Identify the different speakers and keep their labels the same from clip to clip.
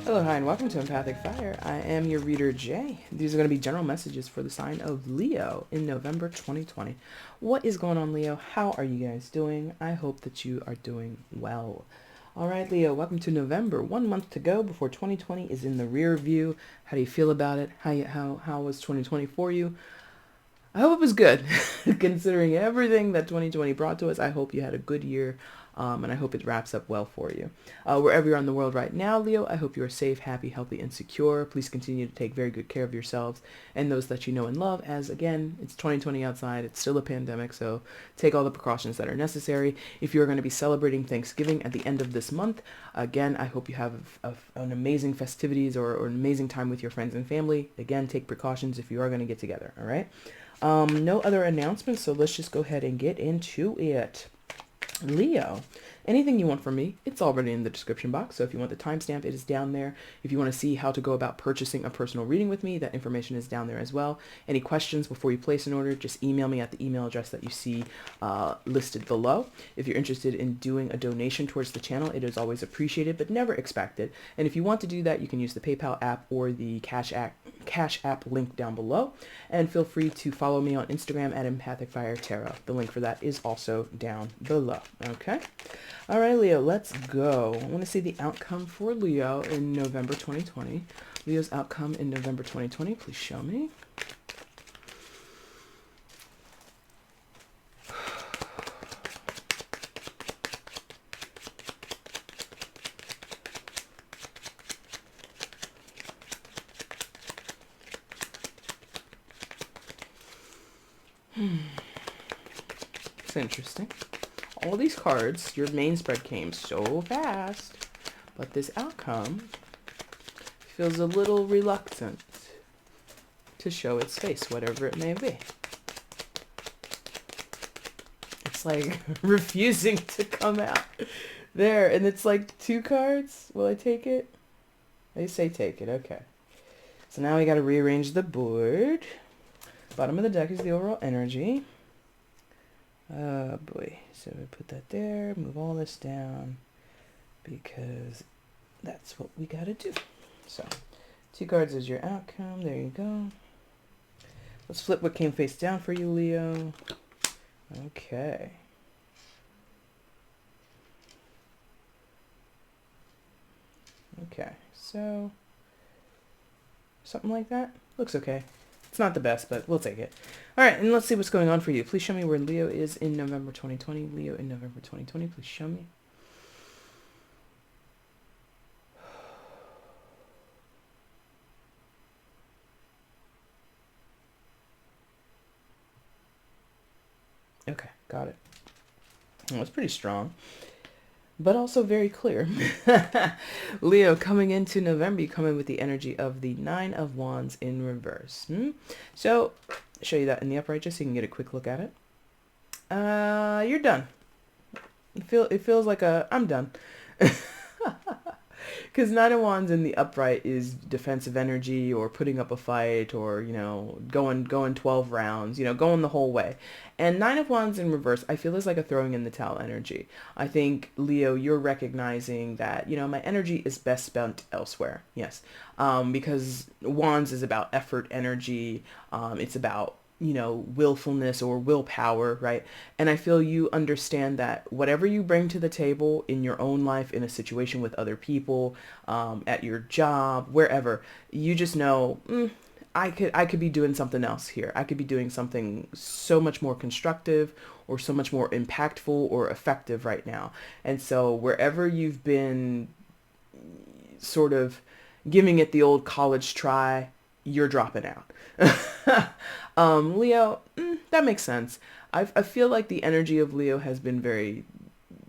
Speaker 1: Hello, hi, and welcome to Empathic Fire. I am your reader, Jay. These are going to be general messages for the sign of Leo in November 2020. What is going on, Leo? How are you guys doing? I hope that you are doing well. All right, Leo, welcome to November. 1 month to go before 2020 is in the rear view. How do you feel about it? How was 2020 for you? I hope it was good, considering everything that 2020 brought to us. I hope you had a good year, and I hope it wraps up well for you. Wherever you're in the world right now, Leo, I hope you are safe, happy, healthy, and secure. Please continue to take very good care of yourselves and those that you know and love, as, again, it's 2020 outside. It's still a pandemic, so take all the precautions that are necessary. If you're going to be celebrating Thanksgiving at the end of this month, again, I hope you have an amazing festivities or an amazing time with your friends and family. Again, take precautions if you are going to get together, all right? No other announcements, so let's just go ahead and get into it. Leo, anything you want from me, it's already in the description box. So if you want the timestamp, it is down there. If you want to see how to go about purchasing a personal reading with me, that information is down there as well. Any questions before you place an order, just email me at the email address that you see listed below. If you're interested in doing a donation towards the channel, it is always appreciated, but never expected. And if you want to do that, you can use the PayPal app or the Cash App link down below. And feel free to follow me on Instagram at EmpathicFire Tarot. The link for that is also down below. Okay. All right, Leo, let's go. I want to see the outcome for Leo in November 2020. Leo's outcome in November 2020. Please show me. It's interesting. All these cards, your main spread came so fast, but this outcome feels a little reluctant to show its face, whatever it may be. It's like refusing to come out. There, and it's like 2 cards. Will I take it? They say take it, okay. So now we got to rearrange the board. Bottom of the deck is the overall energy. Oh boy, so we put that there, move all this down, because that's what we gotta do. So, 2 cards is your outcome, there you go. Let's flip what came face down for you, Leo. Okay. Okay, so, something like that, looks okay. It's not the best, but we'll take it. All right, and let's see what's going on for you. Please show me where Leo is in November 2020. Leo in November 2020, please show me. Okay, got it. Well, it's pretty strong, but also very clear. Leo, coming into November, you come in with the energy of the 9 of Wands in reverse. So, show you that in the upright just so you can get a quick look at it. You're done. It feels like I'm done. Because 9 of Wands in the upright is defensive energy or putting up a fight or, going 12 rounds, going the whole way. And 9 of Wands in reverse, I feel is like a throwing in the towel energy. I think, Leo, you're recognizing that, my energy is best spent elsewhere. Yes. Because Wands is about effort, energy. It's about willfulness or willpower, right? And I feel you understand that whatever you bring to the table in your own life, in a situation with other people, at your job, wherever, you just know, I could be doing something else here. I could be doing something so much more constructive or so much more impactful or effective right now. And so wherever you've been sort of giving it the old college try, you're dropping out. Leo, that makes sense. I feel like the energy of Leo has been very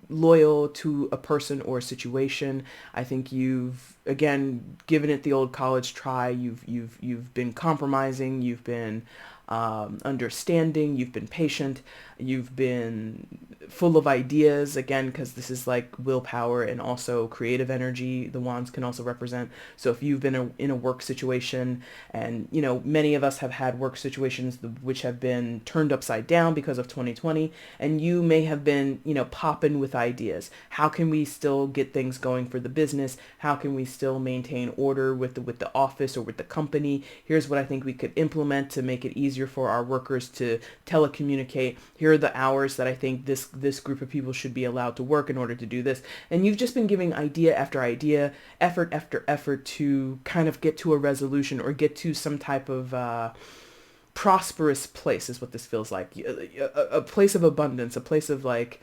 Speaker 1: loyal to a person or a situation. I think you've, again, given it the old college try. You've been compromising. You've been understanding, you've been patient, you've been full of ideas, again, because this is like willpower and also creative energy, the wands can also represent. So if you've been in a work situation, and many of us have had work situations which have been turned upside down because of 2020, and you may have been popping with ideas. How can we still get things going for the business? How can we still maintain order with the office or with the company? Here's what I think we could implement to make it easier for our workers to telecommunicate. Here are the hours that I think this group of people should be allowed to work in order to do this. And you've just been giving idea after idea, effort after effort to kind of get to a resolution or get to some type of prosperous place, is what this feels like. A place of abundance, a place of like,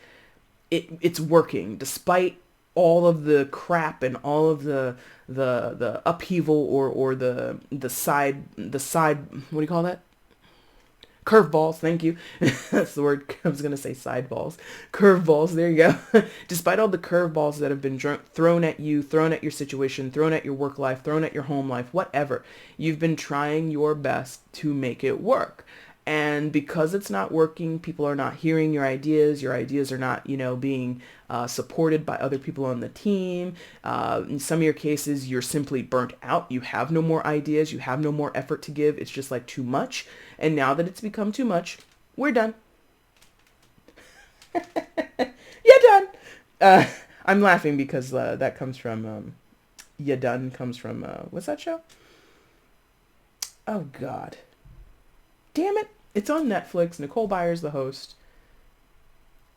Speaker 1: it's working despite all of the crap and all of the upheaval or the side, what do you call that? Curveballs, thank you. That's the word. I was going to say sideballs. Curveballs, there you go. Despite all the curveballs that have been thrown at you, thrown at your situation, thrown at your work life, thrown at your home life, whatever, you've been trying your best to make it work. And because it's not working, people are not hearing your ideas are not, being supported by other people on the team. In some of your cases, you're simply burnt out. You have no more ideas. You have no more effort to give. It's just like too much. And now that it's become too much, we're done. You're done. I'm laughing because that comes from, you done comes from, what's that show? Oh, God. Damn it. It's on Netflix. Nicole Byer's the host.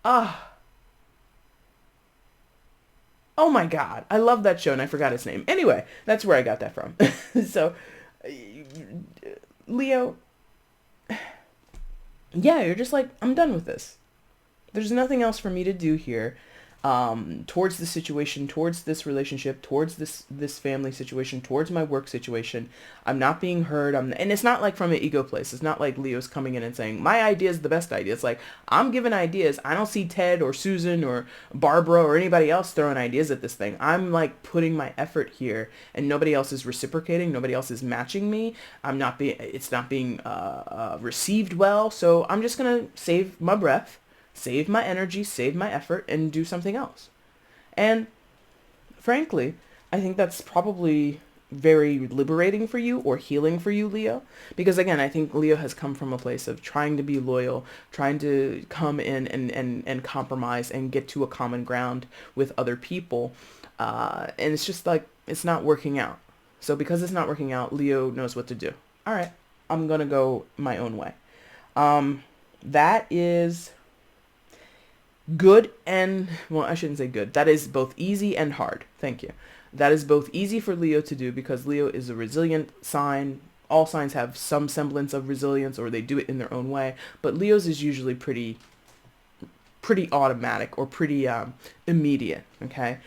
Speaker 1: Oh my God. I love that show and I forgot its name. Anyway, that's where I got that from. So, Leo, yeah, you're just like, I'm done with this. There's nothing else for me to do here. Towards the situation, towards this relationship, towards this family situation, towards my work situation. I'm not being heard. And it's not like from an ego place. It's not like Leo's coming in and saying, my idea is the best idea. It's like, I'm giving ideas. I don't see Ted or Susan or Barbara or anybody else throwing ideas at this thing. I'm like putting my effort here and nobody else is reciprocating. Nobody else is matching me. It's not being received well. So I'm just going to save my breath, save my energy, save my effort, and do something else. And frankly, I think that's probably very liberating for you or healing for you, Leo. Because again, I think Leo has come from a place of trying to be loyal, trying to come in and compromise and get to a common ground with other people. And it's just like, it's not working out. So because it's not working out, Leo knows what to do. All right, I'm going to go my own way. That is good and, well, I shouldn't say good. That is both easy and hard. Thank you. That is both easy for Leo to do because Leo is a resilient sign. All signs have some semblance of resilience or they do it in their own way. But Leo's is usually pretty automatic or pretty immediate. Okay.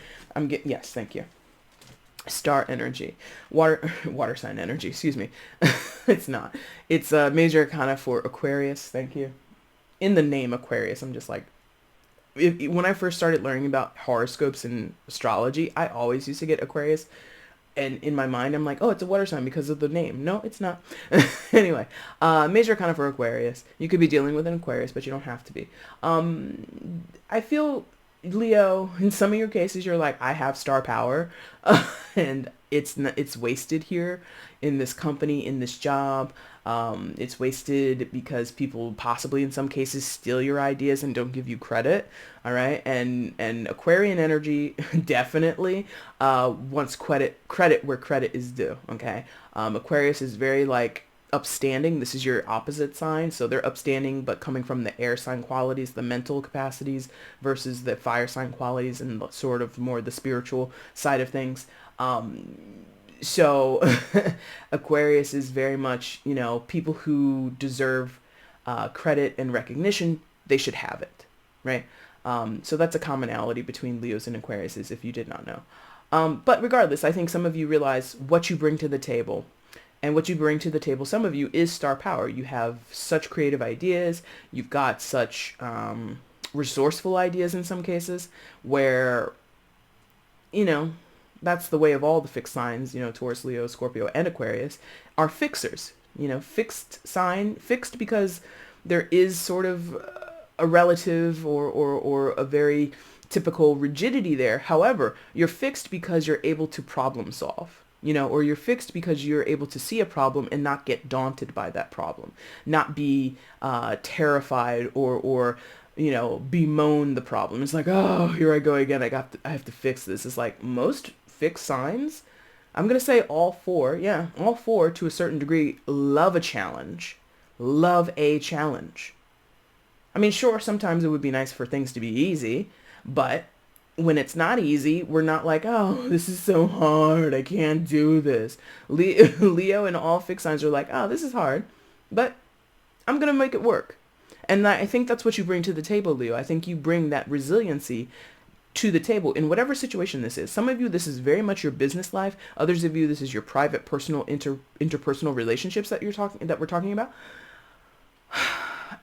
Speaker 1: Yes, thank you. Star energy, water sign energy, excuse me. It's not. It's a major arcana for Aquarius. Thank you. In the name Aquarius, I'm just like, when I first started learning about horoscopes and astrology, I always used to get Aquarius. And in my mind, I'm like, oh, it's a water sign because of the name. No, it's not. Anyway, major arcana for Aquarius. You could be dealing with an Aquarius, but you don't have to be. I feel, Leo, in some of your cases, you're like, I have star power. And it's wasted here in this company, in this job. It's wasted because people possibly in some cases steal your ideas and don't give you credit. All right. And Aquarian energy definitely wants credit where credit is due. Okay. Aquarius is very like upstanding. This is your opposite sign. So they're upstanding, but coming from the air sign qualities, the mental capacities versus the fire sign qualities and sort of more the spiritual side of things. So Aquarius is very much, people who deserve credit and recognition, they should have it, right? So that's a commonality between Leos and Aquariuses, if you did not know. But regardless, I think some of you realize what you bring to the table. And what you bring to the table, some of you, is star power. You have such creative ideas. You've got such resourceful ideas in some cases where, that's the way of all the fixed signs, Taurus, Leo, Scorpio, and Aquarius are fixers. Fixed sign, fixed because there is sort of a relative or a very typical rigidity there. However, you're fixed because you're able to problem solve, or you're fixed because you're able to see a problem and not get daunted by that problem, not be terrified or bemoan the problem. It's like, oh, here I go again. I have to fix this. It's like most fixed signs, I'm going to say all four to a certain degree love a challenge. Love a challenge. I mean, sure, sometimes it would be nice for things to be easy, but when it's not easy, we're not like, oh, this is so hard. I can't do this. Leo and all fixed signs are like, oh, this is hard, but I'm going to make it work. And I think that's what you bring to the table, Leo. I think you bring that resiliency to the table in whatever situation this is. Some of you, this is very much your business life. Others of you, this is your private, personal, interpersonal relationships that we're talking about.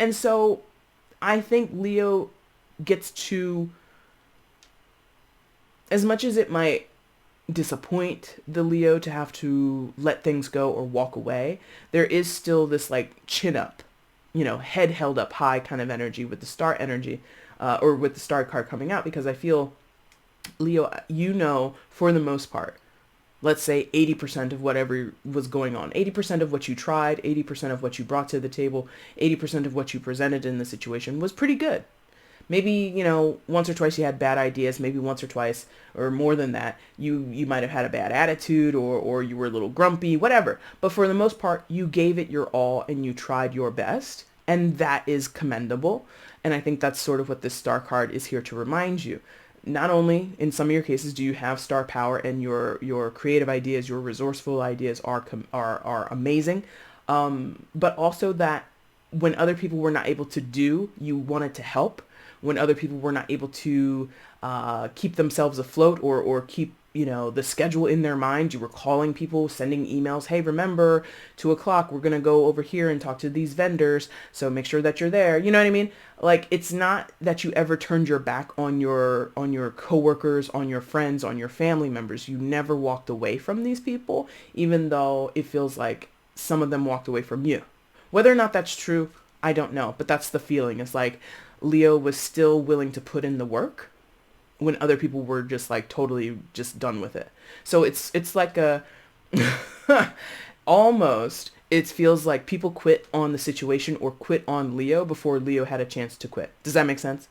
Speaker 1: And so I think Leo gets to, as much as it might disappoint the Leo to have to let things go or walk away, there is still this like chin up, head held up high kind of energy with the star energy, or with the star card coming out, because I feel, Leo, for the most part, let's say 80% of whatever was going on, 80% of what you tried, 80% of what you brought to the table, 80% of what you presented in the situation was pretty good. Maybe, once or twice you had bad ideas, maybe once or twice or more than that, you might have had a bad attitude or you were a little grumpy, whatever. But for the most part, you gave it your all and you tried your best. And that is commendable. And I think that's sort of what this star card is here to remind you. Not only in some of your cases do you have star power and your creative ideas, your resourceful ideas are amazing, but also that when other people were not able to do, you wanted to help. When other people were not able to keep themselves afloat or keep the schedule in their mind, you were calling people, sending emails. Hey, remember 2:00, we're going to go over here and talk to these vendors. So make sure that you're there. You know what I mean? Like, it's not that you ever turned your back on your coworkers, on your friends, on your family members. You never walked away from these people, even though it feels like some of them walked away from you. Whether or not that's true, I don't know. But that's the feeling. It's like Leo was still willing to put in the work when other people were just like totally just done with it. So it's like a almost, it feels like people quit on the situation or quit on Leo before Leo had a chance to quit. Does that make sense?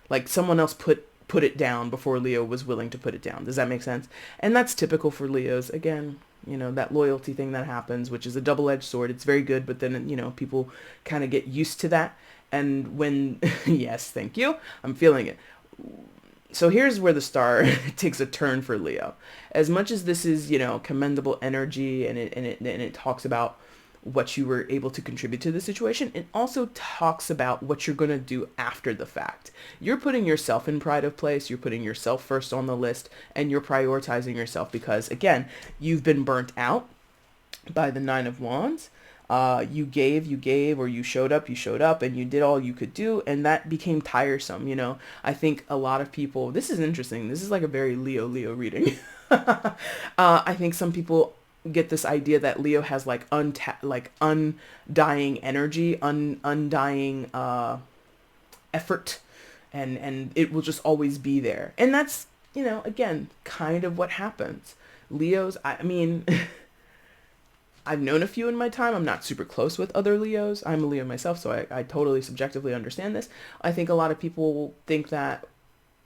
Speaker 1: Like someone else put it down before Leo was willing to put it down. Does that make sense? And that's typical for Leos. Again, that loyalty thing that happens, which is a double-edged sword. It's very good, but then, people kind of get used to that. And when, yes, thank you. I'm feeling it. So here's where the star takes a turn for Leo. As much as this is, commendable energy and it talks about what you were able to contribute to the situation, it also talks about what you're going to do after the fact. You're putting yourself in pride of place. You're putting yourself first on the list, and you're prioritizing yourself because, again, you've been burnt out by the Nine of Wands. You gave, or you showed up, and you did all you could do, and that became tiresome. I think a lot of people, this is interesting. This is like a very Leo reading. I think some people get this idea that Leo has like undying energy, undying effort, and it will just always be there. And that's, again, kind of what happens. Leos, I mean, I've known a few in my time. I'm not super close with other Leos. I'm a Leo myself, so I totally subjectively understand this. I think a lot of people think that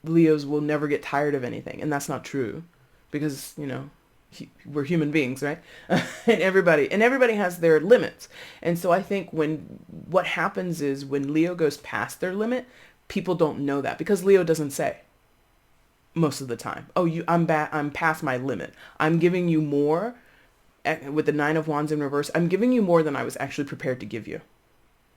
Speaker 1: Leos will never get tired of anything, and that's not true, because, we're human beings, right? and everybody has their limits. And so I think what happens is when Leo goes past their limit, people don't know that because Leo doesn't say most of the time, oh, I'm past my limit. I'm giving you more. With the Nine of Wands in reverse, I'm giving you more than I was actually prepared to give you.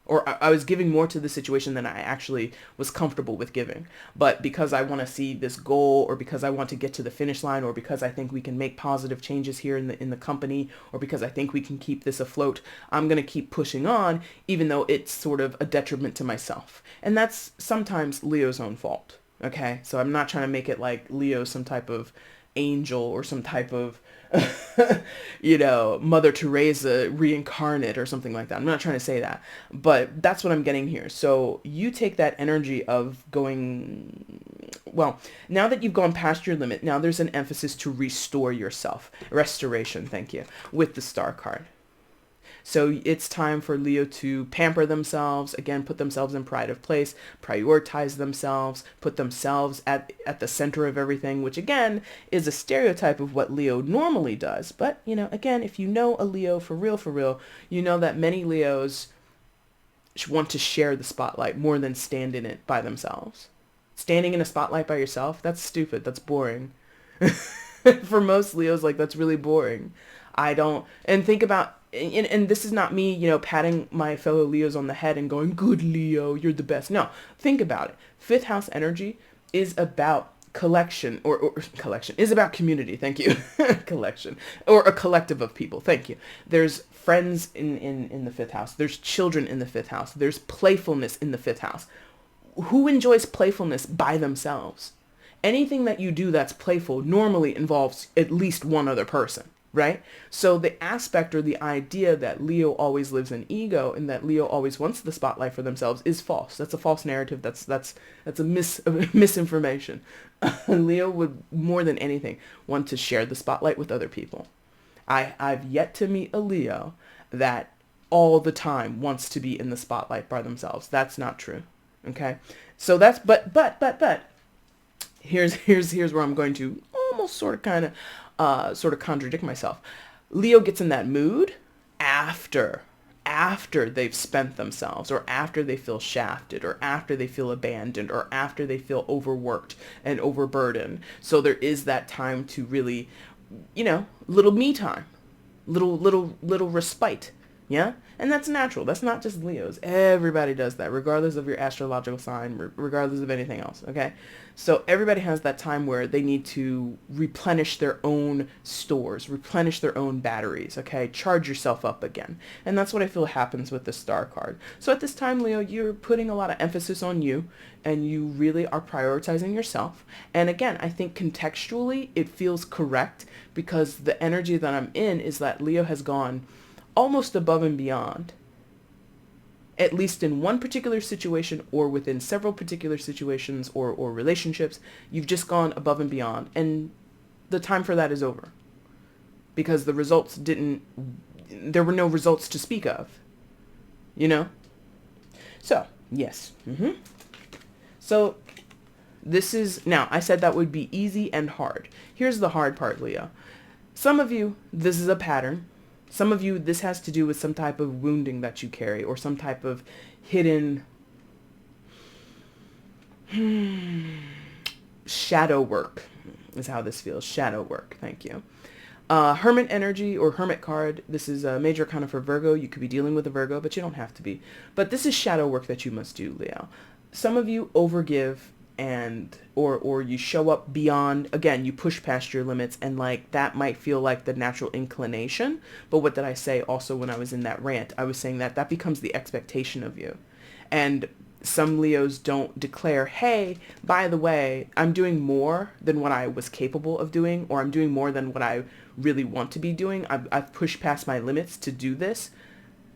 Speaker 1: Or I was giving more to the situation than I actually was comfortable with giving. But because I want to see this goal, or because I want to get to the finish line, or because I think we can make positive changes here in the company, or because I think we can keep this afloat, I'm going to keep pushing on, even though it's sort of a detriment to myself. And that's sometimes Leo's own fault. Okay? So I'm not trying to make it like Leo some type of angel or some type of Mother Teresa reincarnate or something like that. I'm not trying to say that, but that's what I'm getting here. So you take that energy of going, well, now that you've gone past your limit, now there's an emphasis to restore yourself. Restoration, thank you, with the Star card. So it's time for Leo to pamper themselves, again, put themselves in pride of place, prioritize themselves, put themselves at the center of everything, which again is a stereotype of what Leo normally does. But, again, if you know a Leo for real, you know that many Leos want to share the spotlight more than stand in it by themselves. Standing in a spotlight by yourself, that's stupid. That's boring. For most Leos, like, that's really boring. I don't, and think about, and this is not me, patting my fellow Leos on the head and going, good Leo, you're the best. No, think about it. Fifth house energy is about collection, or collection is about community. Thank you. Collection, or a collective of people. Thank you. There's friends in the fifth house. There's children in the fifth house. There's playfulness in the fifth house. Who enjoys playfulness by themselves? Anything that you do that's playful normally involves at least one other person. Right? So the aspect or the idea that Leo always lives in ego and that Leo always wants the spotlight for themselves is false. That's a false narrative. That's a misinformation. Leo would more than anything want to share the spotlight with other people. I've yet to meet a Leo that all the time wants to be in the spotlight by themselves. That's not true. Okay? So that's but here's where I'm going to almost sort of contradict myself. Leo gets in that mood after they've spent themselves, or after they feel shafted, or after they feel abandoned, or after they feel overworked and overburdened. So there is that time to really, little me time, little respite. Yeah? And that's natural. That's not just Leos. Everybody does that, regardless of your astrological sign, regardless of anything else, okay? So everybody has that time where they need to replenish their own stores, replenish their own batteries, okay? Charge yourself up again. And that's what I feel happens with the Star card. So at this time, Leo, you're putting a lot of emphasis on you, and you really are prioritizing yourself. And again, I think contextually, it feels correct, because the energy that I'm in is that Leo has gone almost above and beyond, at least in one particular situation or within several particular situations or relationships. You've just gone above and beyond, and the time for that is over, because there were no results to speak of, So, yes. So, this is, now, I said that would be easy and hard. Here's the hard part, Leo. Some of you, this is a pattern. Some of you, this has to do with some type of wounding that you carry, or some type of hidden shadow work is how this feels. Shadow work. Thank you. Hermit energy, or Hermit card. This is a major arcana for Virgo. You could be dealing with a Virgo, but you don't have to be. But this is shadow work that you must do, Leo. Some of you overgive, and or you show up beyond. Again, you push past your limits, and like that might feel like the natural inclination. But what did I say also when I was in that rant? I was saying that becomes the expectation of you. And some Leos don't declare, hey, by the way, I'm doing more than what I was capable of doing, or I'm doing more than what I really want to be doing. I've pushed past my limits to do this.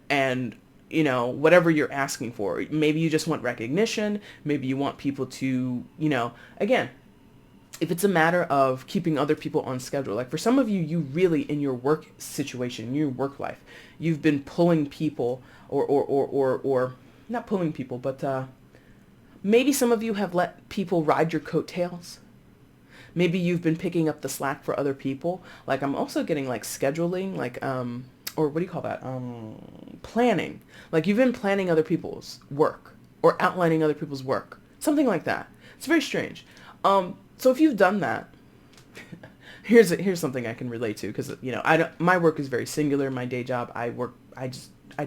Speaker 1: And whatever you're asking for. Maybe you just want recognition. Maybe you want people to, again, if it's a matter of keeping other people on schedule, like for some of you, you really, in your work situation, your work life, you've been pulling people or not pulling people, but maybe some of you have let people ride your coattails. Maybe you've been picking up the slack for other people. Like I'm also getting like scheduling, like, or what do you call that? Planning. Like you've been planning other people's work or outlining other people's work. Something like that. It's very strange. So if you've done that, here's something I can relate to, because my work is very singular. My day job, I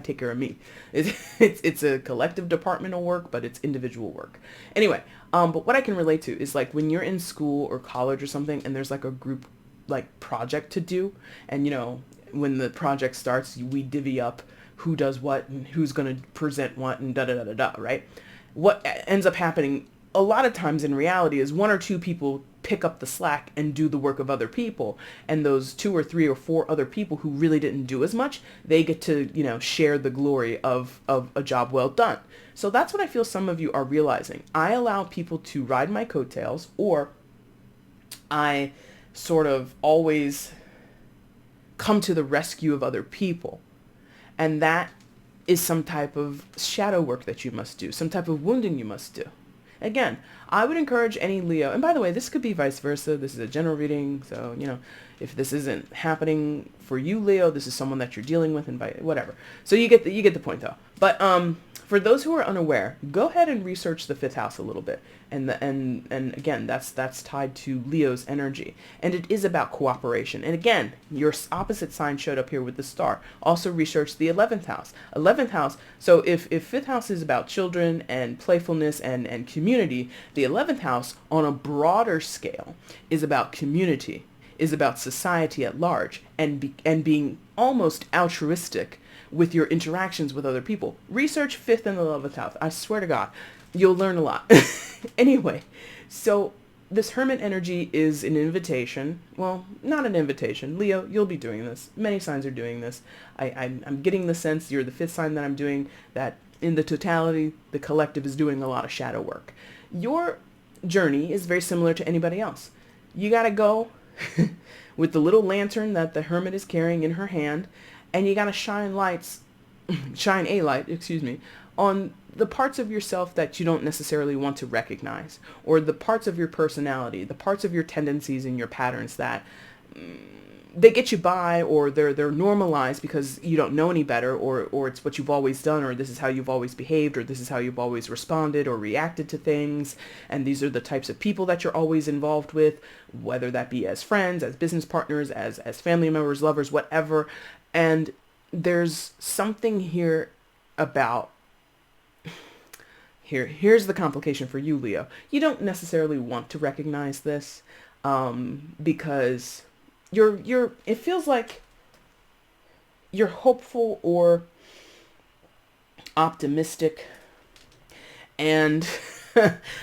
Speaker 1: take care of me. It's a collective departmental work, but it's individual work. Anyway, but what I can relate to is like when you're in school or college or something, and there's like a group like project to do, and when the project starts, we divvy up who does what and who's going to present what and da-da-da-da-da, right? What ends up happening a lot of times in reality is one or two people pick up the slack and do the work of other people. And those 2 or 3 or 4 other people who really didn't do as much, they get to, share the glory of a job well done. So that's what I feel some of you are realizing. I allow people to ride my coattails, or I sort of always come to the rescue of other people. And that is some type of shadow work that you must do, some type of wounding you must do. Again, I would encourage any Leo, and by the way, this could be vice versa. This is a general reading, so, if this isn't happening for you, Leo, this is someone that you're dealing with, and whatever. So you get the point, though. But for those who are unaware, go ahead and research the 5th house a little bit. And again, that's tied to Leo's energy. And it is about cooperation. And again, your opposite sign showed up here with the star. Also research the 11th house. 11th house, so if 5th house is about children and playfulness and community, the 11th house on a broader scale is about community, is about society at large, and being almost altruistic with your interactions with other people. Research 5th and 11th house. I swear to God, you'll learn a lot. Anyway, so this Hermit energy is an invitation. Well, not an invitation. Leo, you'll be doing this. Many signs are doing this. I'm getting the sense you're the 5th sign that I'm doing that. In the totality, the collective is doing a lot of shadow work. Your journey is very similar to anybody else. You got to go with the little lantern that the Hermit is carrying in her hand, and you got to shine a light, on the parts of yourself that you don't necessarily want to recognize, or the parts of your personality, the parts of your tendencies and your patterns that they get you by, or they're normalized because you don't know any better, or it's what you've always done, or this is how you've always behaved, or this is how you've always responded or reacted to things, and these are the types of people that you're always involved with, whether that be as friends, as business partners, as family members, lovers, whatever. And there's something here about, here's the complication for you, Leo. You don't necessarily want to recognize this because it feels like you're hopeful or optimistic, and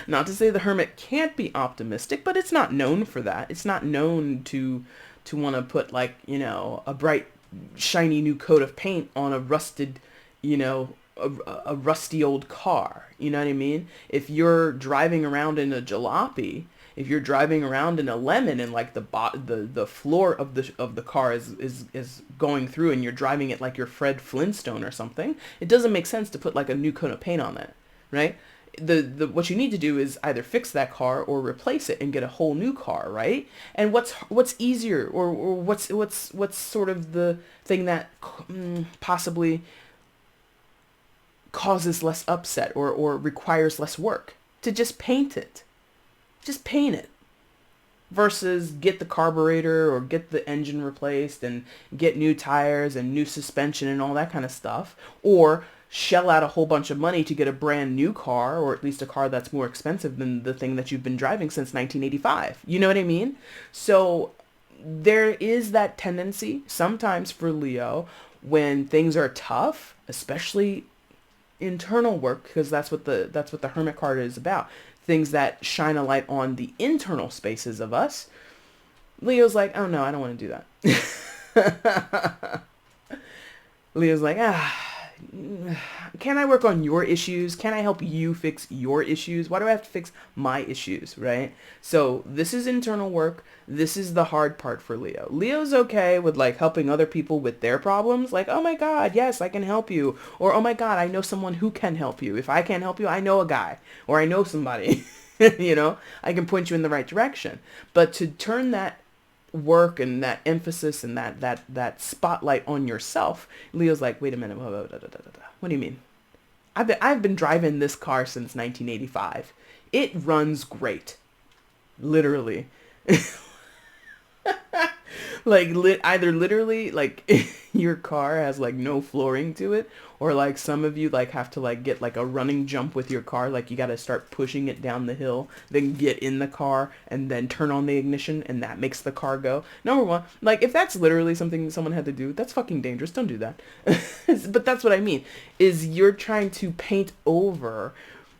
Speaker 1: not to say the Hermit can't be optimistic, but it's not known for that. It's not known to want to put a bright shiny new coat of paint on a rusted, a rusty old car. You know what I mean? If you're driving around in a jalopy, if you're driving around in a lemon and the floor of the car is going through, and you're driving it like you're Fred Flintstone or something, it doesn't make sense to put a new coat of paint on that, right? What you need to do is either fix that car or replace it and get a whole new car, right? And what's easier, or what's sort of the thing that possibly causes less upset or requires less work? To just paint it. Just paint it. Versus get the carburetor or get the engine replaced and get new tires and new suspension and all that kind of stuff. Or shell out a whole bunch of money to get a brand new car, or at least a car that's more expensive than the thing that you've been driving since 1985. You know what I mean? So there is that tendency sometimes for Leo when things are tough, especially internal work, because that's what the Hermit card is about. Things that shine a light on the internal spaces of us. Leo's like, oh no, I don't want to do that. Leo's like, can I work on your issues? Can I help you fix your issues? Why do I have to fix my issues, right? So this is internal work. This is the hard part for Leo. Leo's okay with helping other people with their problems. Oh my God, yes, I can help you. Or, oh my God, I know someone who can help you. If I can't help you, I know a guy, or I know somebody, I can point you in the right direction. But to turn that work and that emphasis and that spotlight on yourself, Leo's like, wait a minute, what do you mean? I've been driving this car since 1985. It runs great, literally. Either literally your car has no flooring to it, or some of you have to get a running jump with your car. You got to start pushing it down the hill, then get in the car and then turn on the ignition, and that makes the car go. Number one, if that's literally something someone had to do, that's fucking dangerous. Don't do that. But that's what I mean, is you're trying to paint over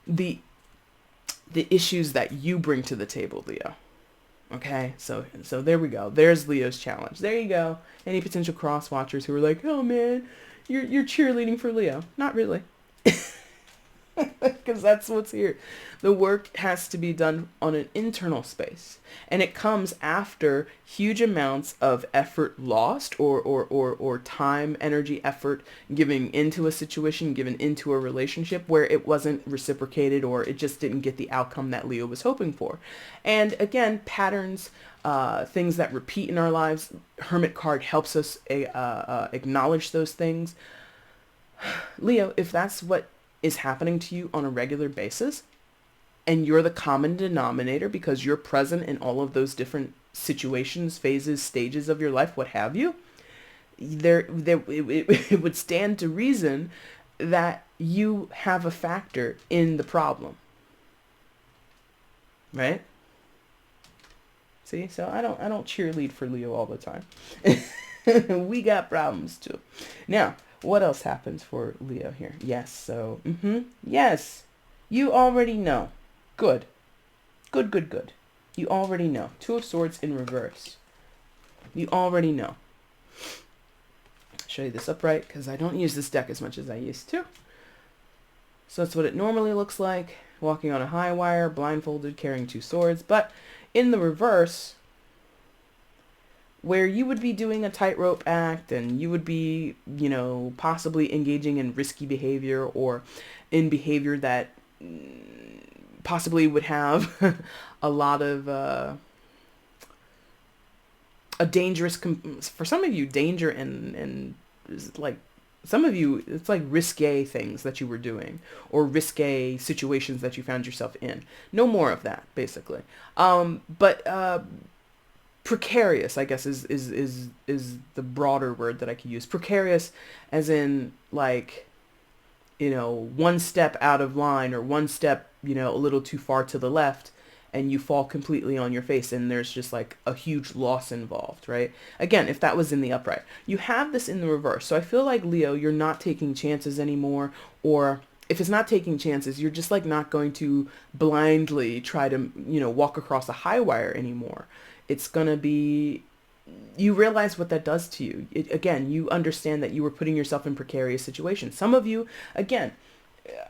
Speaker 1: the issues that you bring to the table, Leo. Okay, so there we go. There's Leo's challenge. There you go. Any potential cross watchers who are like, oh man, you're cheerleading for Leo. Not really. Because that's what's here. The work has to be done on an internal space. And it comes after huge amounts of effort lost or time, energy, effort given into a situation, given into a relationship where it wasn't reciprocated or it just didn't get the outcome that Leo was hoping for. And again, patterns, things that repeat in our lives. Hermit card helps us acknowledge those things. Leo, if that's what is happening to you on a regular basis, and you're the common denominator because you're present in all of those different situations, phases, stages of your life, what have you, it would stand to reason that you have a factor in the problem, right? See, so I don't cheerlead for Leo all the time. We got problems too. Now, what else happens for Leo here? Yes, so, yes, you already know. Good. Good, good, good. You already know. Two of Swords in reverse. You already know. I'll show you this upright because I don't use this deck as much as I used to. So that's what it normally looks like. Walking on a high wire, blindfolded, carrying two swords. But in the reverse, where you would be doing a tightrope act and you would be, possibly engaging in risky behavior or in behavior that possibly would have a lot of a dangerous, for some of you, danger and like, some of you, it's like risque things that you were doing or risque situations that you found yourself in. No more of that, basically. But precarious, I guess, is the broader word that I could use. Precarious as in like, one step out of line or one step, a little too far to the left and you fall completely on your face and there's just like a huge loss involved, right? Again, if that was in the upright. You have this in the reverse. So I feel like, Leo, you're not taking chances anymore, or if it's not taking chances, you're just like not going to blindly try to, walk across a high wire anymore. It's going to be, you realize what that does to you. Again, you understand that you were putting yourself in precarious situations. Some of you, again,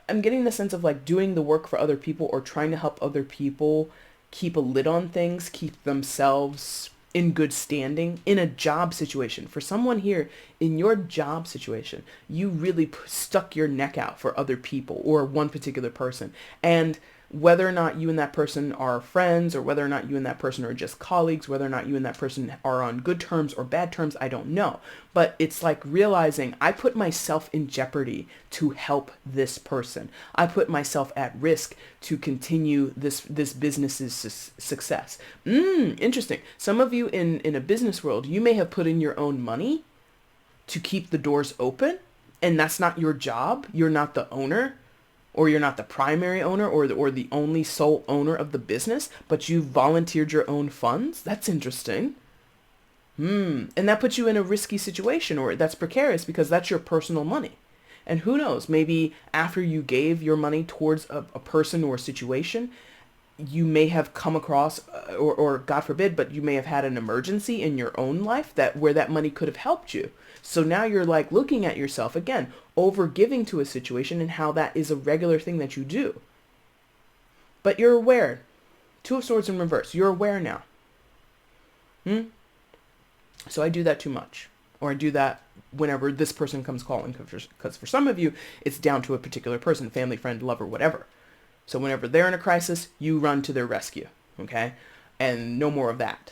Speaker 1: I'm getting the sense of like doing the work for other people or trying to help other people keep a lid on things, keep themselves in good standing in a job situation. For someone here in your job situation, you really stuck your neck out for other people or one particular person. And whether or not you and that person are friends or whether or not you and that person are just colleagues, whether or not you and that person are on good terms or bad terms, I don't know. But it's like realizing I put myself in jeopardy to help this person. I put myself at risk to continue this business's success. Interesting. Some of you in a business world, you may have put in your own money to keep the doors open, and that's not your job. You're not the owner. Or you're not the primary owner or the only sole owner of the business, but you volunteered your own funds. That's interesting. And that puts you in a risky situation, or that's precarious because that's your personal money. And who knows, maybe after you gave your money towards a person or a situation, you may have come across, or God forbid, but you may have had an emergency in your own life where that money could have helped you. So now you're like looking at yourself again, over giving to a situation and how that is a regular thing that you do. But you're aware. Two of Swords in reverse. You're aware now. So I do that too much. Or I do that whenever this person comes calling. Because for some of you, it's down to a particular person, family, friend, lover, whatever. So whenever they're in a crisis, you run to their rescue. Okay? And no more of that.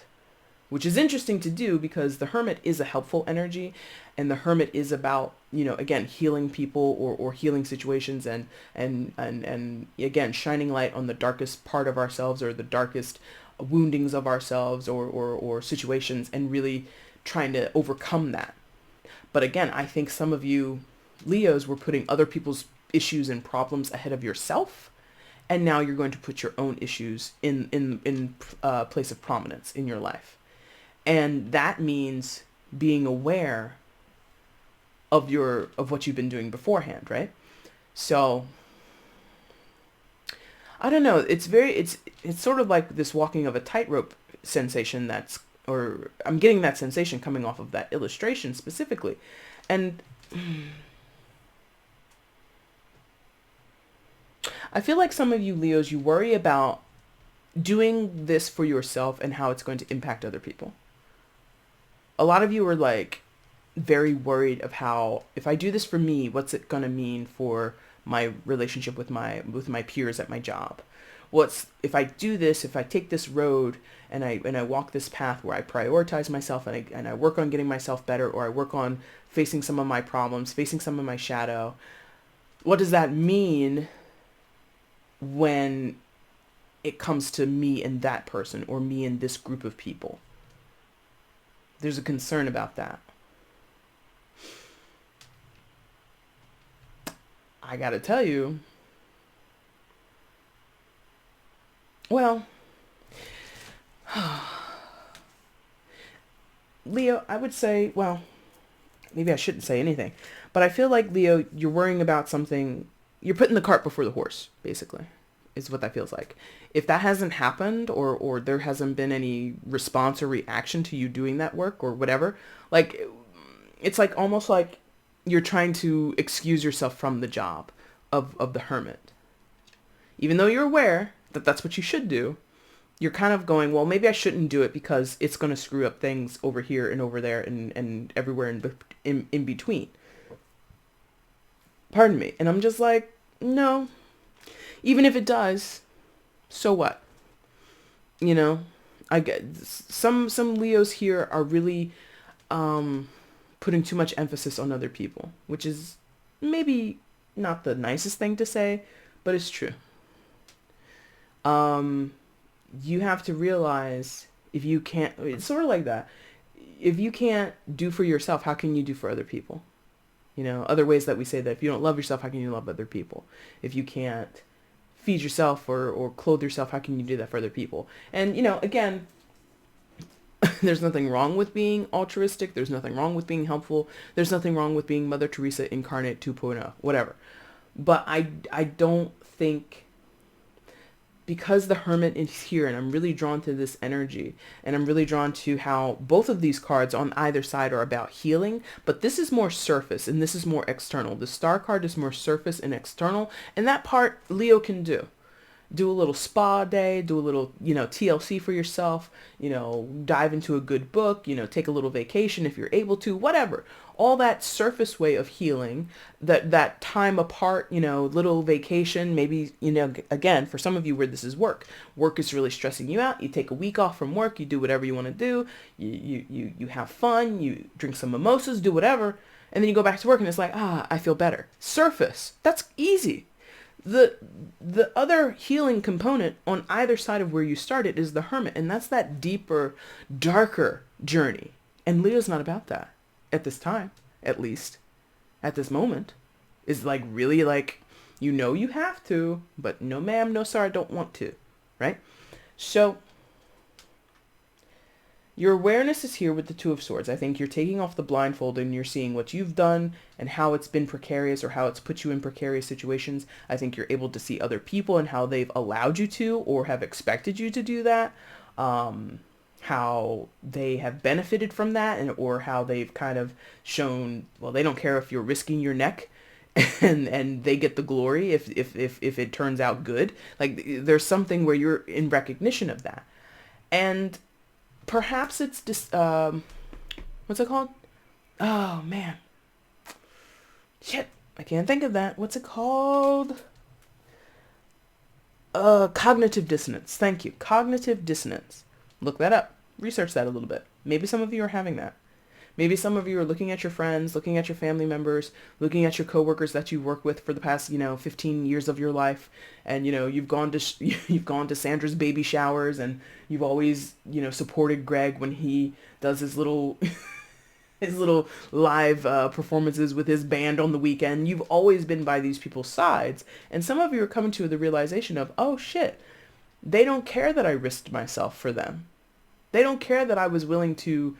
Speaker 1: Which is interesting to do because the Hermit is a helpful energy, and the Hermit is about, again, healing people or healing situations and again, shining light on the darkest part of ourselves or the darkest woundings of ourselves or situations and really trying to overcome that. But again, I think some of you Leos were putting other people's issues and problems ahead of yourself. And now you're going to put your own issues in place of prominence in your life. And that means being aware of what you've been doing beforehand, right? So I don't know. It's sort of like this walking of a tightrope sensation or I'm getting that sensation coming off of that illustration specifically. And I feel like some of you Leos, you worry about doing this for yourself and how it's going to impact other people. A lot of you are like very worried of how, if I do this for me, what's it going to mean for my relationship with my peers at my job? What's if I do this, if I take this road and I walk this path where I prioritize myself and I work on getting myself better, or I work on facing some of my problems, facing some of my shadow, what does that mean when it comes to me and that person, or me and this group of people? There's a concern about that. I gotta tell you, well, Leo, I would say, well, maybe I shouldn't say anything, but I feel like, Leo, you're worrying about something, you're putting the cart before the horse, basically, is what that feels like. If that hasn't happened, or there hasn't been any response or reaction to you doing that work or whatever, like, it's like almost like you're trying to excuse yourself from the job of the hermit. Even though you're aware that that's what you should do, you're kind of going, well, maybe I shouldn't do it because it's going to screw up things over here and over there and everywhere in between. Pardon me. And I'm just like, no, even if it does, so what? You know, I get some Leos here are really putting too much emphasis on other people, which is maybe not the nicest thing to say, but it's true. You have to realize, if you can't, it's sort of like that. If you can't do for yourself, how can you do for other people? You know, other ways that we say that if you don't love yourself, how can you love other people? If you can't feed yourself or clothe yourself, how can you do that for other people? And, you know, again, there's nothing wrong with being altruistic. There's nothing wrong with being helpful. There's nothing wrong with being Mother Teresa incarnate 2.0, whatever. But I don't think, because the hermit is here and I'm really drawn to this energy, and I'm really drawn to how both of these cards on either side are about healing, but this is more surface and this is more external. The star card is more surface and external, and that part Leo can do. Do a little spa day, do a little, you know, TLC for yourself, you know, dive into a good book, you know, take a little vacation if you're able to, whatever. All that surface way of healing, that time apart, you know, little vacation, maybe, you know, again, for some of you where this is work is really stressing you out. You take a week off from work, you do whatever you want to do, you have fun, you drink some mimosas, do whatever, and then you go back to work and it's like, I feel better. Surface, that's easy. The other healing component on either side of where you started is the hermit, and that's that deeper, darker journey. And Leo's not about that at this time, at least at this moment. Is like really like, you know, you have to, but no ma'am, no sir, I don't want to, right? So your awareness is here with the Two of Swords. I think you're taking off the blindfold and you're seeing what you've done and how it's been precarious, or how it's put you in precarious situations. I think you're able to see other people and how they've allowed you to or have expected you to do that. How they have benefited from that, or how they've kind of shown, well, they don't care if you're risking your neck and they get the glory if it turns out good. Like, there's something where you're in recognition of that. And perhaps it's just, what's it called? Oh, man. Shit, I can't think of that. What's it called? Cognitive dissonance. Thank you. Cognitive dissonance. Look that up. Research that a little bit. Maybe some of you are having that. Maybe some of you are looking at your friends, looking at your family members, looking at your coworkers that you work with for the past, 15 years of your life. And, you've gone to Sandra's baby showers, and you've always, supported Greg when he does his little, his little live performances with his band on the weekend. You've always been by these people's sides. And some of you are coming to the realization of, oh shit, they don't care that I risked myself for them. They don't care that I was willing to,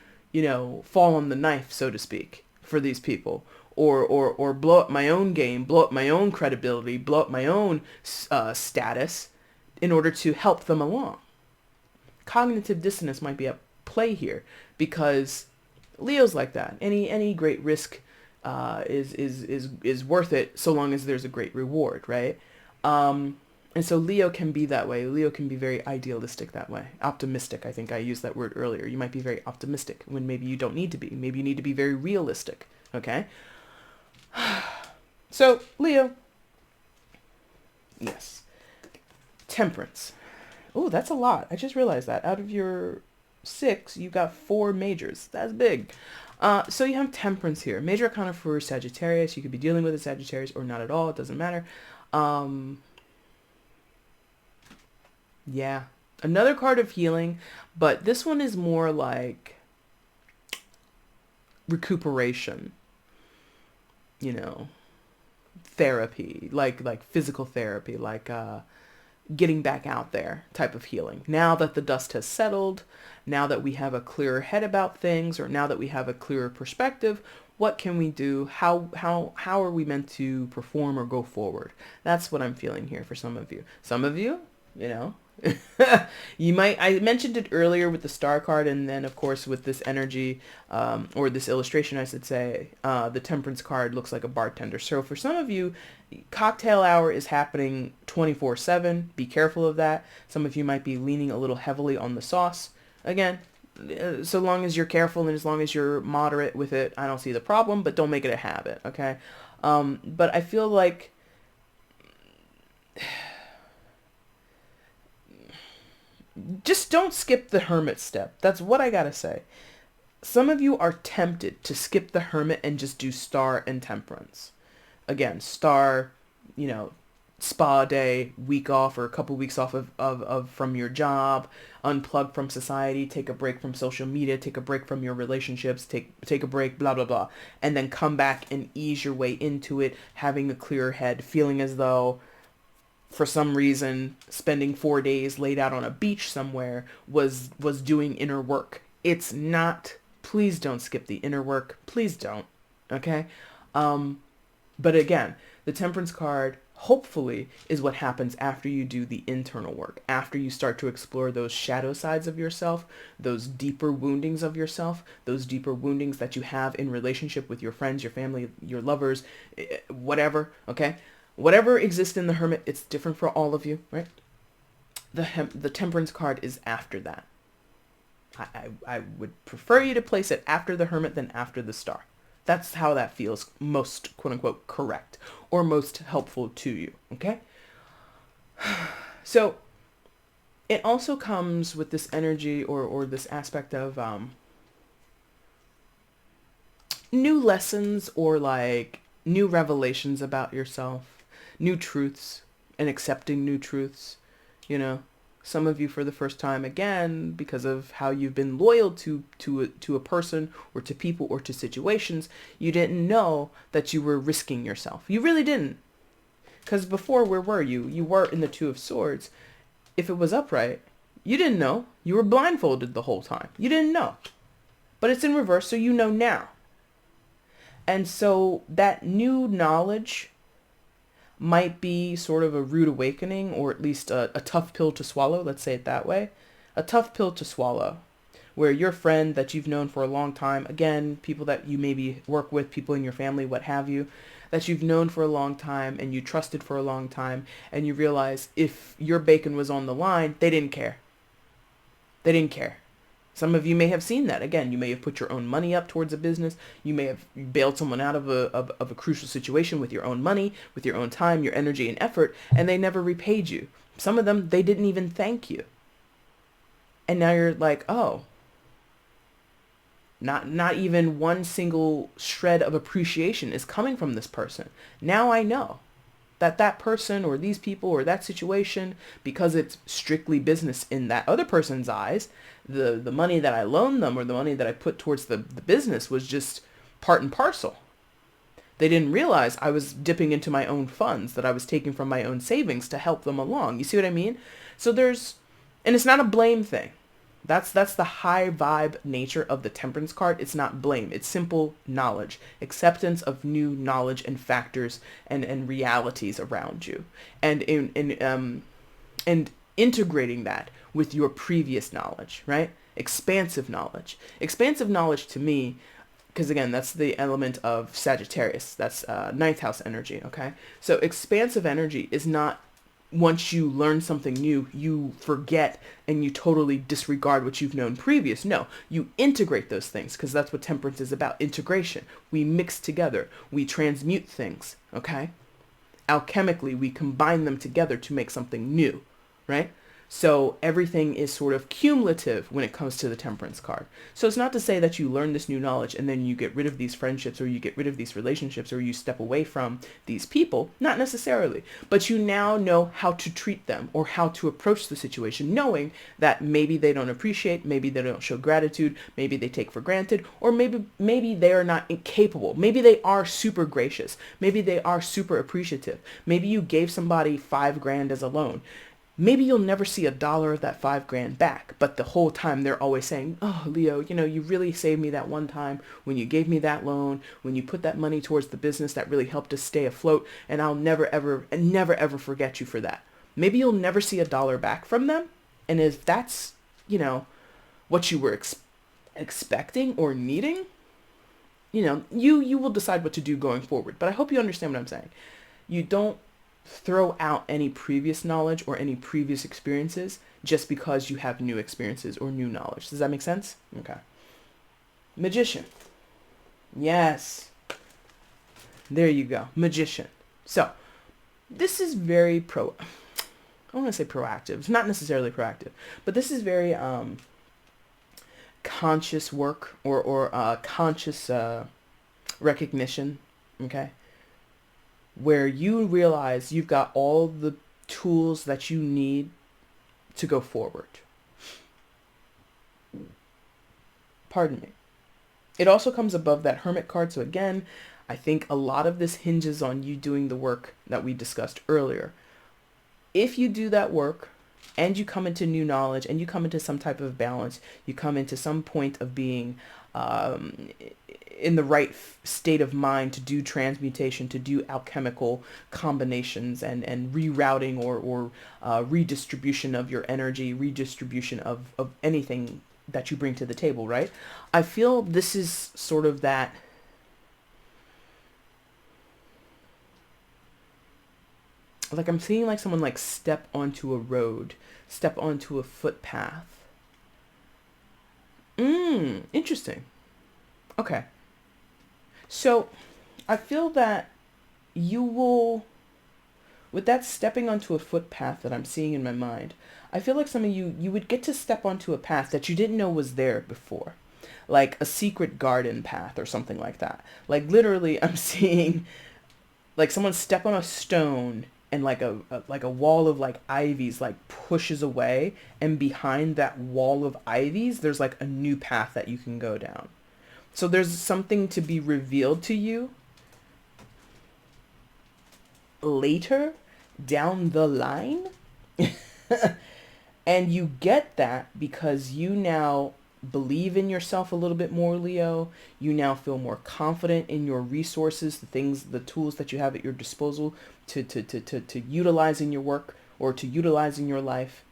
Speaker 1: fall on the knife, so to speak, for these people, or blow up my own game, blow up my own credibility, blow up my own status, in order to help them along. Cognitive dissonance might be at play here because Leo's like that. Any great risk is worth it so long as there's a great reward, right? And so Leo can be that way. Leo can be very idealistic that way. Optimistic, I think I used that word earlier. You might be very optimistic when maybe you don't need to be. Maybe you need to be very realistic, okay? So, Leo, yes. Temperance. Oh, that's a lot. I just realized that. Out of your 6, you got 4 majors. That's big. So you have temperance here. Major arcana for Sagittarius. You could be dealing with a Sagittarius or not at all. It doesn't matter. Yeah. Another card of healing, but this one is more like recuperation. You know, therapy, like physical therapy, like getting back out there type of healing. Now that the dust has settled, now that we have a clearer head about things, or now that we have a clearer perspective, what can we do? How are we meant to perform or go forward? That's what I'm feeling here for some of you. Some of you, you know, you might, I mentioned it earlier with the star card, and then of course with this energy, or this illustration, I should say, the temperance card looks like a bartender. So for some of you, cocktail hour is happening 24/7. Be careful of that. Some of you might be leaning a little heavily on the sauce. Again, so long as you're careful and as long as you're moderate with it, I don't see the problem, but don't make it a habit, okay? But I feel like just don't skip the hermit step. That's what I gotta say. Some of you are tempted to skip the hermit and just do star and temperance. Again, star, you know, spa day, week off or a couple weeks off of from your job, unplug from society, take a break from social media, take a break from your relationships, take a break, blah, blah, blah. And then come back and ease your way into it, having a clearer head, feeling as though for some reason, spending 4 days laid out on a beach somewhere was doing inner work. It's not. Please don't skip the inner work. Please don't. Okay? But again, the temperance card, hopefully, is what happens after you do the internal work, after you start to explore those shadow sides of yourself, those deeper woundings of yourself, those deeper woundings that you have in relationship with your friends, your family, your lovers, whatever, okay? Whatever exists in the hermit, it's different for all of you, right? The temperance card is after that. I would prefer you to place it after the hermit than after the star. That's how that feels most, quote unquote, correct or most helpful to you, okay? So it also comes with this energy or this aspect of new lessons or like new revelations about yourself, new truths and accepting new truths, you know. Some of you for the first time, again, because of how you've been loyal to a person or to people or to situations, you didn't know that you were risking yourself. You really didn't. Because before, where were you? You were in the Two of Swords. If it was upright, you didn't know. You were blindfolded the whole time. You didn't know. But it's in reverse, so you know now. And so that new knowledge might be sort of a rude awakening, or at least a tough pill to swallow, let's say it that way. A tough pill to swallow, where your friend that you've known for a long time, again, people that you maybe work with, people in your family, what have you, that you've known for a long time and you trusted for a long time, and you realize if your bacon was on the line, they didn't care. They didn't care. Some of you may have seen that. Again, you may have put your own money up towards a business. You may have bailed someone out of a crucial situation with your own money, with your own time, your energy and effort, and they never repaid you. Some of them, they didn't even thank you. And now you're like, oh, not even one single shred of appreciation is coming from this person. Now I know that person or these people or that situation, because it's strictly business in that other person's eyes, the money that I loaned them or the money that I put towards the business was just part and parcel. They didn't realize I was dipping into my own funds, that I was taking from my own savings to help them along. You see what I mean? So and it's not a blame thing. That's the high vibe nature of the temperance card. It's not blame. It's simple knowledge, acceptance of new knowledge and factors and realities around you. And integrating that with your previous knowledge, right? Expansive knowledge. Expansive knowledge to me, because again, that's the element of Sagittarius. That's ninth house energy, okay? So expansive energy is not once you learn something new, you forget and you totally disregard what you've known previous. No, you integrate those things, because that's what temperance is about, integration. We mix together. We transmute things, okay? Alchemically, we combine them together to make something new, right? So everything is sort of cumulative when it comes to the temperance card. So it's not to say that you learn this new knowledge and then you get rid of these friendships, or you get rid of these relationships, or you step away from these people. Not necessarily. But you now know how to treat them, or how to approach the situation, knowing that maybe they don't appreciate, maybe they don't show gratitude, maybe they take for granted, or maybe they are not incapable. Maybe they are super gracious. Maybe they are super appreciative. Maybe you gave somebody $5,000 as a loan. Maybe you'll never see $1 of that $5,000 back, but the whole time they're always saying, oh, Leo, you really saved me that one time when you gave me that loan, when you put that money towards the business that really helped us stay afloat, and I'll never, ever forget you for that. Maybe you'll never see $1 back from them, and if that's, what you were expecting or needing, you will decide what to do going forward. But I hope you understand what I'm saying. You don't throw out any previous knowledge or any previous experiences just because you have new experiences or new knowledge. Does that make sense? Okay. Magician. Yes. There you go. Magician. So this is very I want to say proactive. It's not necessarily proactive, but this is very conscious work, or conscious recognition. Okay. Where you realize you've got all the tools that you need to go forward. Pardon me. It also comes above that Hermit card. So again, I think a lot of this hinges on you doing the work that we discussed earlier. If you do that work and you come into new knowledge and you come into some type of balance, you come into some point of being in the right state of mind to do transmutation, to do alchemical combinations and rerouting or redistribution of your energy, redistribution of anything that you bring to the table, right? I feel this is sort of that like I'm seeing like someone like step onto a road, step onto a footpath. Interesting. Okay. So I feel that you will, with that stepping onto a footpath that I'm seeing in my mind, I feel like some of you would get to step onto a path that you didn't know was there before. Like a secret garden path or something like that. Like literally I'm seeing like someone step on a stone and like a wall of like ivies like pushes away, and behind that wall of ivies there's like a new path that you can go down. So there's something to be revealed to you later down the line. And you get that because you now believe in yourself a little bit more, Leo. You now feel more confident in your resources, the tools that you have at your disposal to utilize in your work or to utilize in your life.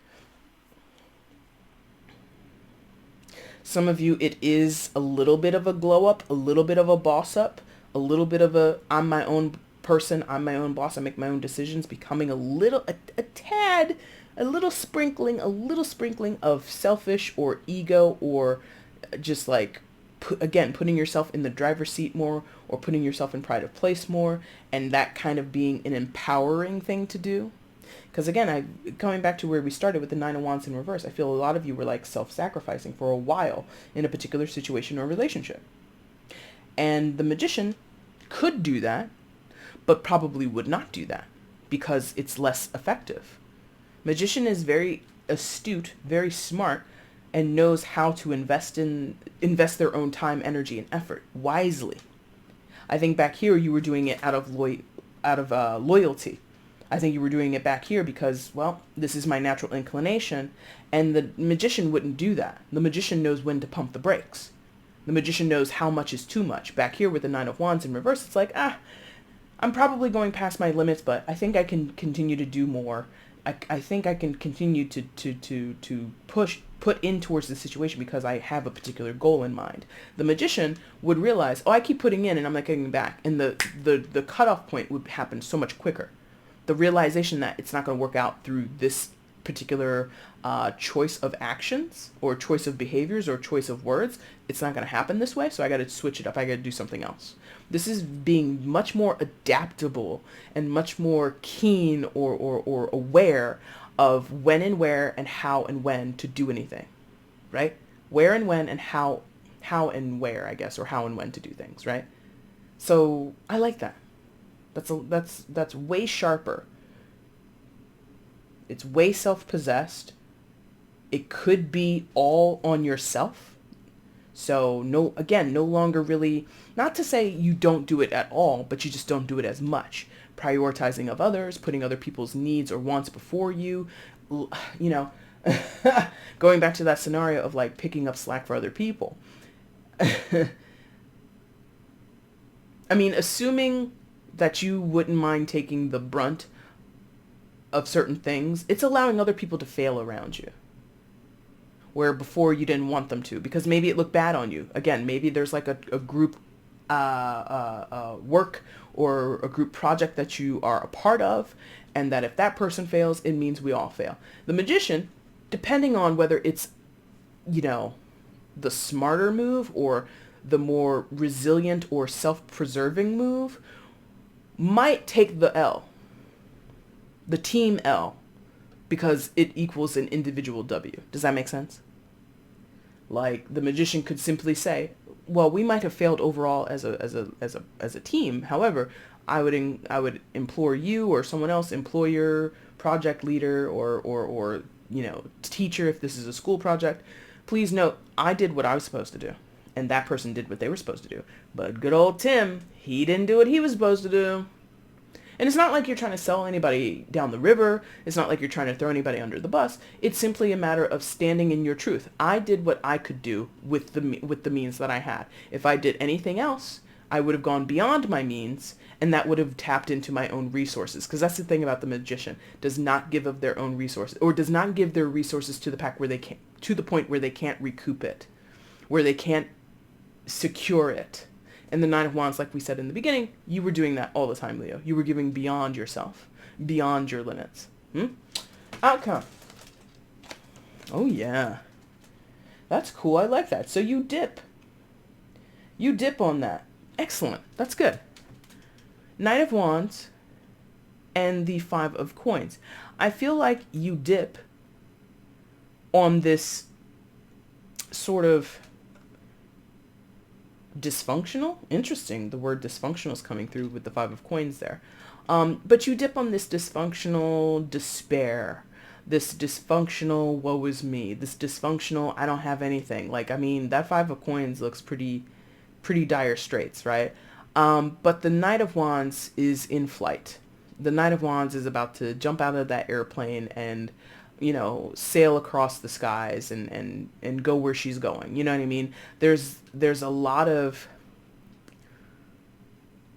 Speaker 1: Some of you, it is a little bit of a glow up, a little bit of a boss up, a little bit of a I'm my own person, I'm my own boss, I make my own decisions, becoming a tad, a little sprinkling of selfish or ego, or just like, putting yourself in the driver's seat more, or putting yourself in pride of place more, and that kind of being an empowering thing to do. Because again, coming back to where we started with the Nine of Wands in reverse, I feel a lot of you were like self-sacrificing for a while in a particular situation or relationship. And the Magician could do that, but probably would not do that because it's less effective. Magician is very astute, very smart, and knows how to invest their own time, energy, and effort wisely. I think back here you were doing it out of loyalty. I think you were doing it back here because, well, this is my natural inclination, and the Magician wouldn't do that. The Magician knows when to pump the brakes. The Magician knows how much is too much. Back here with the Nine of Wands in reverse, it's like, I'm probably going past my limits, but I think I can continue to do more I think I can continue to put in towards the situation because I have a particular goal in mind. The magician would realize, oh, I keep putting in and I'm not getting back. And the cutoff point would happen so much quicker. The realization that it's not going to work out through this particular choice of actions or choice of behaviors or choice of words, it's not going to happen this way. So I got to switch it up. I got to do something else. This is being much more adaptable and much more keen or aware of when and where and how and when to do anything, right? Where and when and how and where, I guess, or how and when to do things, right? So I like that. That's way sharper. It's way self-possessed. It could be all on yourself. So no longer really, not to say you don't do it at all, but you just don't do it as much. Prioritizing of others, putting other people's needs or wants before you, going back to that scenario of like picking up slack for other people. I mean, assuming that you wouldn't mind taking the brunt of certain things, it's allowing other people to fail around you. Where before you didn't want them to, because maybe it looked bad on you. Again, maybe there's like a group work or a group project that you are a part of, and that if that person fails, it means we all fail. The magician, depending on whether it's, the smarter move or the more resilient or self-preserving move, might take the L, the team L, because it equals an individual W. Does that make sense? Like the magician could simply say, well, we might have failed overall as a team. However, I would implore you or someone else, employer, project leader, or teacher, if this is a school project, please note, I did what I was supposed to do, and that person did what they were supposed to do. But good old Tim, he didn't do what he was supposed to do. And it's not like you're trying to sell anybody down the river. It's not like you're trying to throw anybody under the bus. It's simply a matter of standing in your truth. I did what I could do with the means that I had. If I did anything else, I would have gone beyond my means, and that would have tapped into my own resources. Because that's the thing about the magician, does not give of their own resources, or does not give their resources to the point where they can't recoup it, where they can't secure it. And the Nine of Wands, like we said in the beginning, you were doing that all the time, Leo. You were giving beyond yourself, beyond your limits. Outcome. Oh, yeah. That's cool. I like that. So you dip. You dip on that. Excellent. That's good. Knight of Wands and the Five of Coins. I feel like you dip on this sort of dysfunctional. Interesting. The word dysfunctional is coming through with the Five of Coins there. But you dip on this dysfunctional despair, this dysfunctional woe is me, this dysfunctional I don't have anything. Like, I mean, that Five of Coins looks pretty dire straits, right? But the Knight of Wands is in flight. The Knight of Wands is about to jump out of that airplane and sail across the skies and go where she's going. You know what I mean? There's a lot of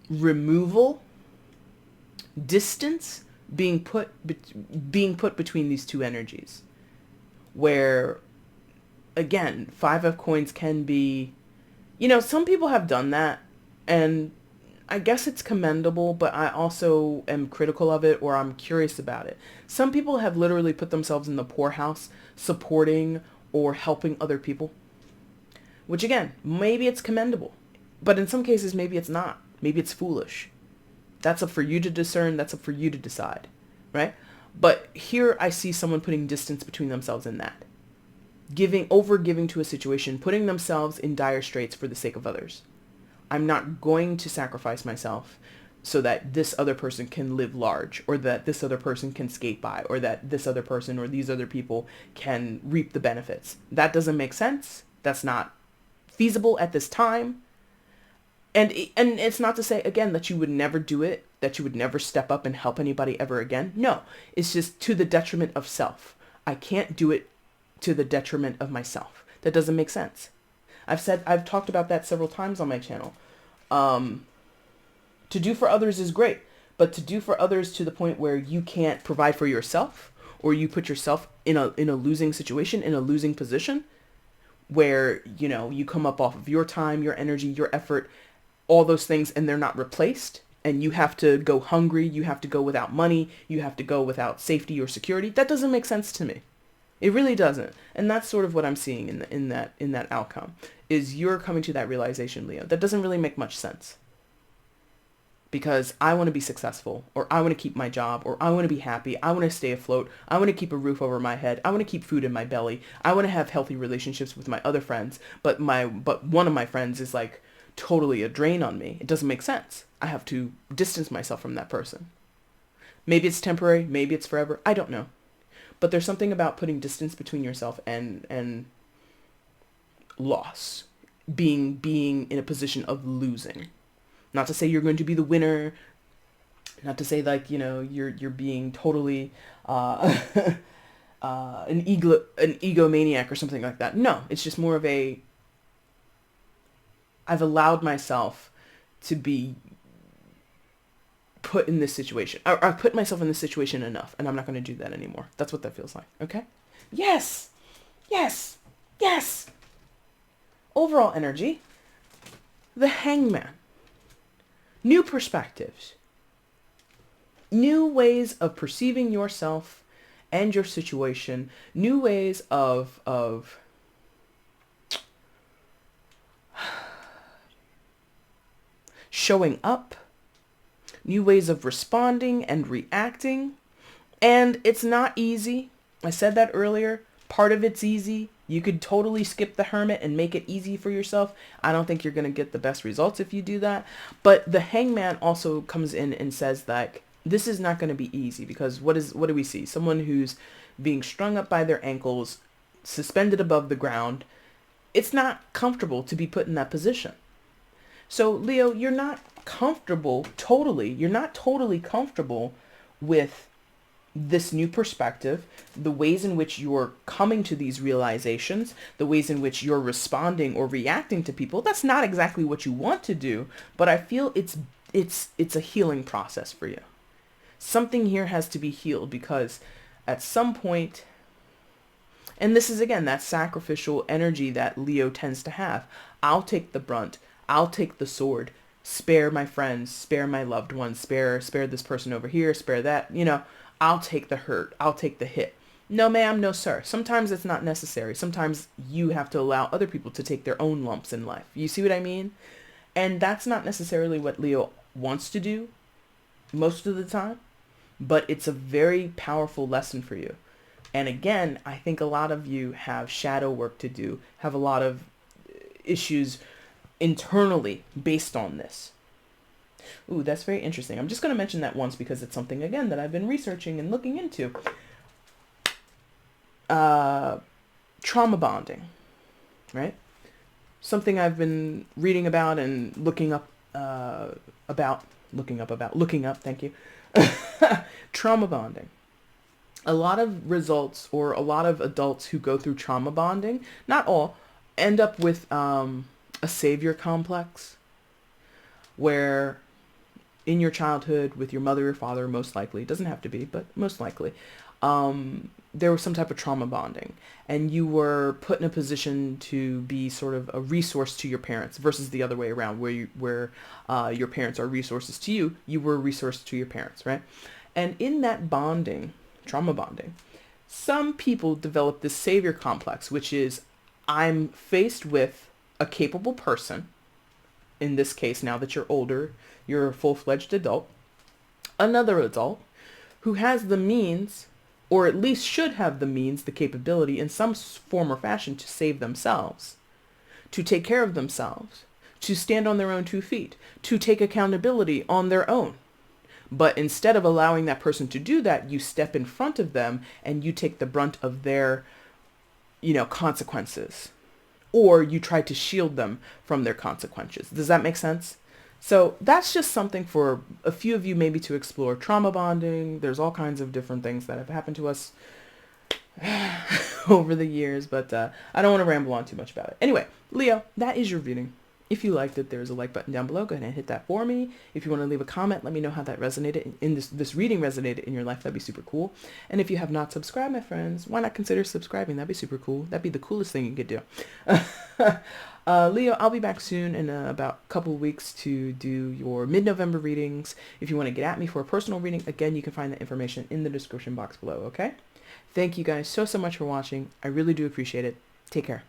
Speaker 1: removal, distance being put between these two energies. Where, again, Five of Coins can be, some people have done that, and I guess it's commendable, but I also am critical of it, or I'm curious about it. Some people have literally put themselves in the poorhouse supporting or helping other people, which again, maybe it's commendable, but in some cases, maybe it's not. Maybe it's foolish. That's up for you to discern. That's up for you to decide, right? But here I see someone putting distance between themselves and that. Over-giving to a situation, putting themselves in dire straits for the sake of others. I'm not going to sacrifice myself so that this other person can live large, or that this other person can skate by, or that this other person or these other people can reap the benefits. That doesn't make sense. That's not feasible at this time. And it's not to say, again, that you would never do it, that you would never step up and help anybody ever again. No, it's just to the detriment of self. I can't do it to the detriment of myself. That doesn't make sense. I've talked about that several times on my channel. To do for others is great, but to do for others to the point where you can't provide for yourself, or you put yourself in a losing situation, in a losing position, where, you know, you come up off of your time, your energy, your effort, all those things, and they're not replaced, and you have to go hungry, you have to go without money, you have to go without safety or security. That doesn't make sense to me. It really doesn't. And that's sort of what I'm seeing in that outcome, is you're coming to that realization, Leo. That doesn't really make much sense. Because I want to be successful, or I want to keep my job, or I want to be happy, I want to stay afloat, I want to keep a roof over my head, I want to keep food in my belly, I want to have healthy relationships with my other friends, but one of my friends is like totally a drain on me. It doesn't make sense. I have to distance myself from that person. Maybe it's temporary, maybe it's forever, I don't know. But there's something about putting distance between yourself and loss, being in a position of losing. Not to say you're going to be the winner, not to say like, you know, you're being totally an egomaniac or something like that. No, it's just more of a, I've allowed myself to be put in this situation. I've put myself in this situation enough, and I'm not going to do that anymore. That's what that feels like. Okay? Yes. Yes. Yes. Overall energy. The Hangman. New perspectives. New ways of perceiving yourself and your situation. New ways of showing up. New ways of responding and reacting. And it's not easy. I said that earlier. Part of it's easy. You could totally skip the Hermit and make it easy for yourself. I don't think you're going to get the best results if you do that. But the Hangman also comes in and says that this is not going to be easy, because what do we see? Someone who's being strung up by their ankles, suspended above the ground. It's not comfortable to be put in that position. So Leo, you're not you're not totally comfortable with this new perspective, the ways in which you're coming to these realizations, the ways in which you're responding or reacting to people. That's not exactly what you want to do, but I feel it's a healing process for you. Something here has to be healed, because at some point, and this is again that sacrificial energy that Leo tends to have. I'll take the brunt. I'll take the sword. Spare my friends, spare my loved ones, spare this person over here, spare that, you know, I'll take the hurt, I'll take the hit. No ma'am, no sir. Sometimes it's not necessary. Sometimes you have to allow other people to take their own lumps in life. You see what I mean? And that's not necessarily what Leo wants to do most of the time, but it's a very powerful lesson for you. And again, I think a lot of you have shadow work to do, have a lot of issues internally based on this. Ooh, that's very interesting. I'm just going to mention that once because it's something, again, that I've been researching and looking into. Trauma bonding, right? Something I've been reading about and looking up, thank you. Trauma bonding. A lot of results, or a lot of adults who go through trauma bonding, not all, end up with a savior complex, where in your childhood with your mother or father, most likely, it doesn't have to be, but most likely, there was some type of trauma bonding, and you were put in a position to be sort of a resource to your parents versus the other way around, where your parents are resources to you. You were a resource to your parents, right? And in that bonding, trauma bonding, some people develop this savior complex, which is, I'm faced with a capable person. In this case, now that you're older, you're a full-fledged adult, another adult who has the means, or at least should have the means, the capability in some form or fashion to save themselves, to take care of themselves, to stand on their own 2 feet, to take accountability on their own. But instead of allowing that person to do that, you step in front of them and you take the brunt of their, consequences. Or you try to shield them from their consequences. Does that make sense? So that's just something for a few of you maybe to explore. Trauma bonding. There's all kinds of different things that have happened to us over the years, but I don't want to ramble on too much about it. Anyway, Leo, that is your reading. If you liked it, there's a like button down below. Go ahead and hit that for me. If you want to leave a comment, let me know how that resonated in this reading resonated in your life. That'd be super cool. And if you have not subscribed, my friends, why not consider subscribing? That'd be super cool. That'd be the coolest thing you could do. Leo, I'll be back soon in about a couple of weeks to do your mid-November readings. If you want to get at me for a personal reading, again, you can find that information in the description box below, okay? Thank you guys so much for watching. I really do appreciate it. Take care.